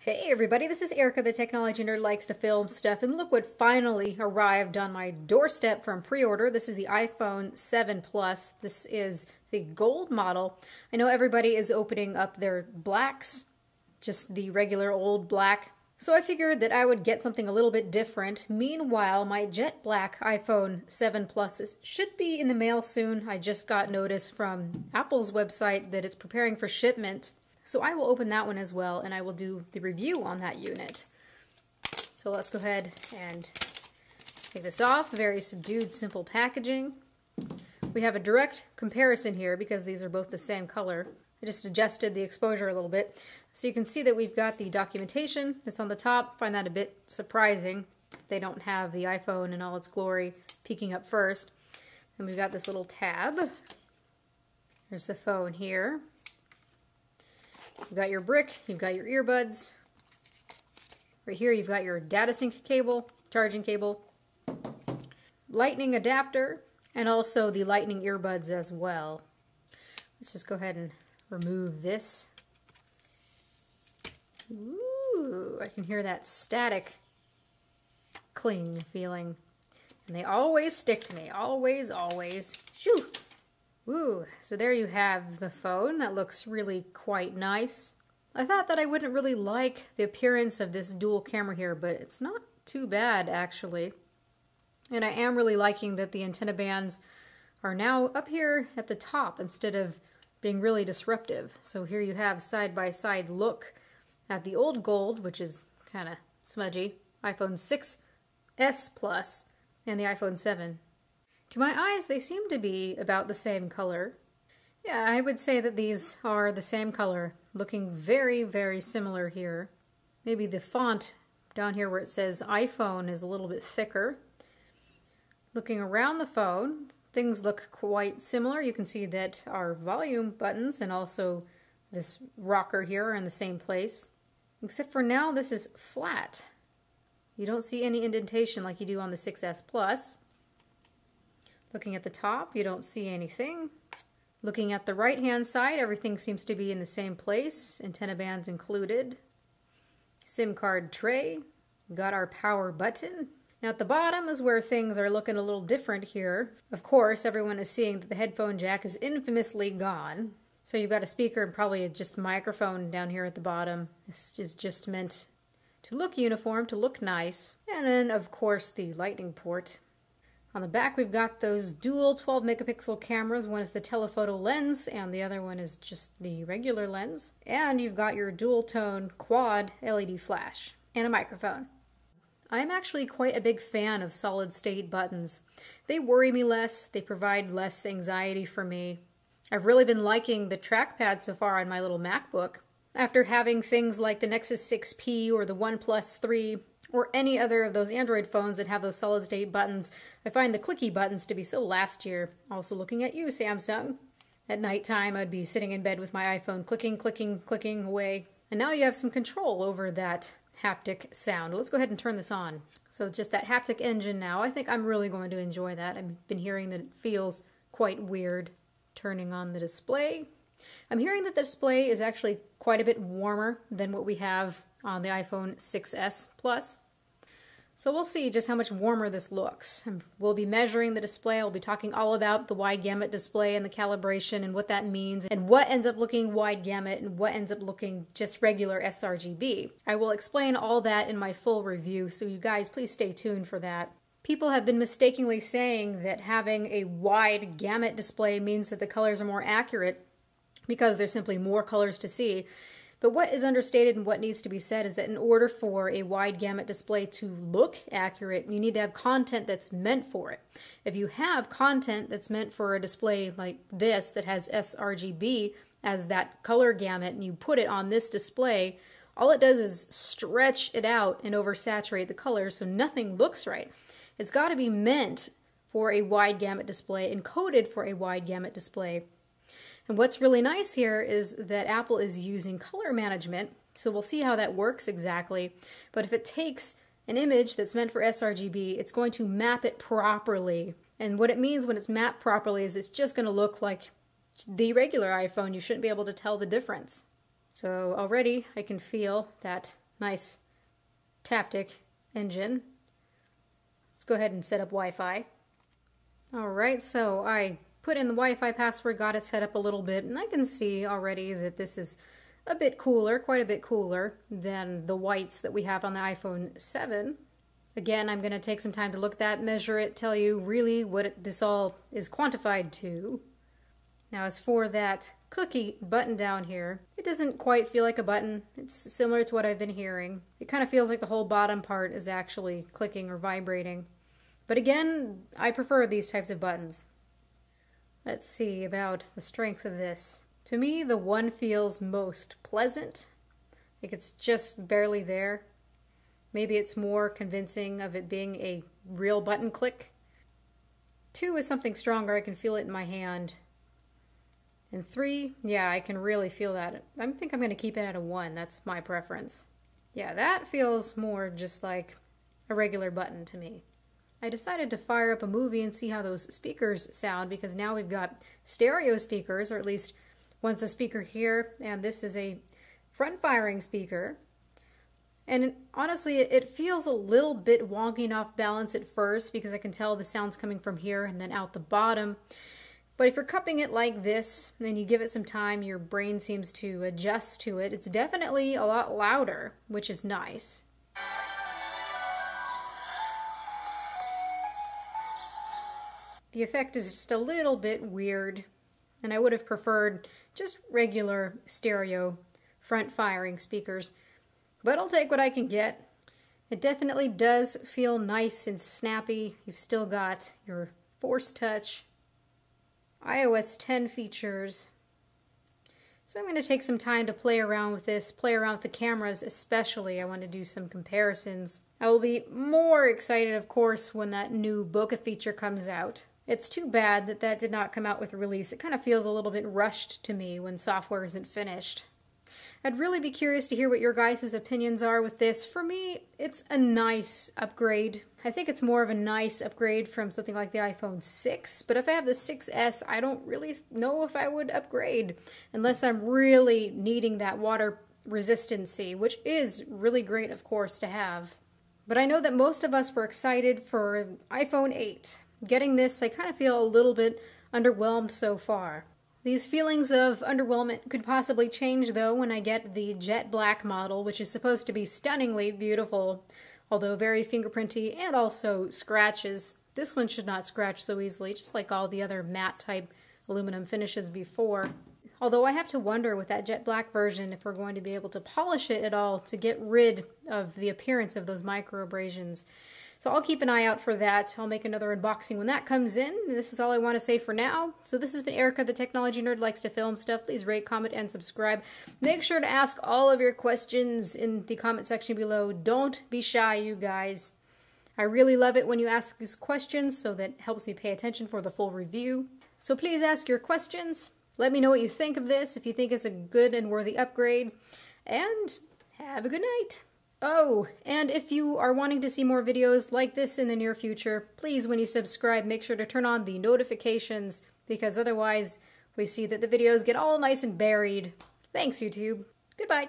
Hey everybody, this is Erica, the technology nerd likes to film stuff, and look what finally arrived on my doorstep from pre-order. This is the iPhone 7 Plus. This is the gold model. I know everybody is opening up their blacks, just the regular old black. So I figured that I would get something a little bit different. Meanwhile, my jet black iPhone 7 Plus should be in the mail soon. I just got notice from Apple's website that it's preparing for shipment. So I will open that one as well, and I will do the review on that unit. So let's go ahead and take this off. Very subdued, simple packaging. We have a direct comparison here because these are both the same color. I just adjusted the exposure a little bit. So you can see that we've got the documentation that's on the top. I find that a bit surprising. They don't have the iPhone in all its glory peeking up first. And we've got this little tab. There's the phone here. You've got your brick, you've got your earbuds. Right here you've got your data sync cable, charging cable, lightning adapter, and also the lightning earbuds as well. Let's just go ahead and remove this. Ooh, I can hear that static cling feeling. And they always stick to me, always, always. Shoo! Ooh, so there you have the phone. That looks really quite nice. I thought that I wouldn't really like the appearance of this dual camera here, but it's not too bad actually. And I am really liking that the antenna bands are now up here at the top instead of being really disruptive. So here you have side-by-side look at the old gold, which is kind of smudgy, iPhone 6s Plus, and the iPhone 7. To my eyes, they seem to be about the same color. Yeah, I would say that these are the same color, looking very, very similar here. Maybe the font down here where it says iPhone is a little bit thicker. Looking around the phone, things look quite similar. You can see that our volume buttons and also this rocker here are in the same place. Except for now, this is flat. You don't see any indentation like you do on the 6s Plus. Looking at the top, you don't see anything. Looking at the right-hand side, everything seems to be in the same place, antenna bands included. SIM card tray, got our power button. Now at the bottom is where things are looking a little different here. Of course, everyone is seeing that the headphone jack is infamously gone. So you've got a speaker and probably just a microphone down here at the bottom. This is just meant to look uniform, to look nice. And then, of course, the lightning port. On the back, we've got those dual 12 megapixel cameras. One is the telephoto lens, and the other one is just the regular lens. And you've got your dual tone quad LED flash and a microphone. I'm actually quite a big fan of solid state buttons. They worry me less, they provide less anxiety for me. I've really been liking the trackpad so far on my little MacBook. After having things like the Nexus 6P or the OnePlus 3, or any other of those Android phones that have those solid-state buttons, I find the clicky buttons to be so last year. Also looking at you, Samsung. At nighttime, I'd be sitting in bed with my iPhone, clicking, clicking, clicking away. And now you have some control over that haptic sound. Let's go ahead and turn this on. So just that haptic engine now, I think I'm really going to enjoy that. I've been hearing that it feels quite weird. Turning on the display. I'm hearing that the display is actually quite a bit warmer than what we have on the iPhone 6s Plus. So we'll see just how much warmer this looks. We'll be measuring the display. I'll be talking all about the wide gamut display and the calibration and what that means and what ends up looking wide gamut and what ends up looking just regular sRGB. I will explain all that in my full review, so you guys please stay tuned for that. People have been mistakenly saying that having a wide gamut display means that the colors are more accurate because there's simply more colors to see. But what is understated and what needs to be said is that in order for a wide gamut display to look accurate, you need to have content that's meant for it. If you have content that's meant for a display like this that has sRGB as that color gamut and you put it on this display, all it does is stretch it out and oversaturate the colors so nothing looks right. It's got to be meant for a wide gamut display, encoded for a wide gamut display. And what's really nice here is that Apple is using color management, so we'll see how that works exactly. But if it takes an image that's meant for sRGB, it's going to map it properly. And what it means when it's mapped properly is it's just going to look like the regular iPhone. You shouldn't be able to tell the difference. So already I can feel that nice Taptic engine. Let's go ahead and set up Wi-Fi. Alright, so I put in the Wi-Fi password, got it set up a little bit, and I can see already that this is a bit cooler, quite a bit cooler than the whites that we have on the iPhone 7. Again, I'm going to take some time to look at that, measure it, tell you really what this all is quantified to. Now, as for that cookie button down here, it doesn't quite feel like a button. It's similar to what I've been hearing. It kind of feels like the whole bottom part is actually clicking or vibrating. But again, I prefer these types of buttons. Let's see about the strength of this. To me, the 1 feels most pleasant. Like it's just barely there. Maybe it's more convincing of it being a real button click. 2 is something stronger. I can feel it in my hand. And 3, yeah, I can really feel that. I think I'm going to keep it at a 1. That's my preference. Yeah, that feels more just like a regular button to me. I decided to fire up a movie and see how those speakers sound, because now we've got stereo speakers, or at least one's a speaker here, and this is a front-firing speaker. And honestly, it feels a little bit wonky and off balance at first, because I can tell the sound's coming from here and then out the bottom. But if you're cupping it like this, and you give it some time, your brain seems to adjust to it. It's definitely a lot louder, which is nice. The effect is just a little bit weird, and I would have preferred just regular stereo front-firing speakers. But I'll take what I can get. It definitely does feel nice and snappy. You've still got your Force Touch, iOS 10 features. So I'm going to take some time to play around with this, play around with the cameras especially. I want to do some comparisons. I will be more excited, of course, when that new bokeh feature comes out. It's too bad that that did not come out with release. It kind of feels a little bit rushed to me when software isn't finished. I'd really be curious to hear what your guys' opinions are with this. For me, it's a nice upgrade. I think it's more of a nice upgrade from something like the iPhone 6, but if I have the 6S, I don't really know if I would upgrade unless I'm really needing that water resistancy, which is really great, of course, to have. But I know that most of us were excited for iPhone 8. Getting this, I kind of feel a little bit underwhelmed so far. These feelings of underwhelmment could possibly change, though, when I get the jet black model, which is supposed to be stunningly beautiful, although very fingerprinty and also scratches. This one should not scratch so easily, just like all the other matte-type aluminum finishes before. Although I have to wonder with that jet black version if we're going to be able to polish it at all to get rid of the appearance of those microabrasions. So I'll keep an eye out for that. I'll make another unboxing when that comes in. And this is all I want to say for now. So this has been Erica, the Technology Nerd, likes to film stuff. Please rate, comment, and subscribe. Make sure to ask all of your questions in the comment section below. Don't be shy, you guys. I really love it when you ask these questions, so that helps me pay attention for the full review. So please ask your questions. Let me know what you think of this, if you think it's a good and worthy upgrade. And have a good night. Oh, and if you are wanting to see more videos like this in the near future, please, when you subscribe, make sure to turn on the notifications, because otherwise we see that the videos get all nice and buried. Thanks, YouTube. Goodbye.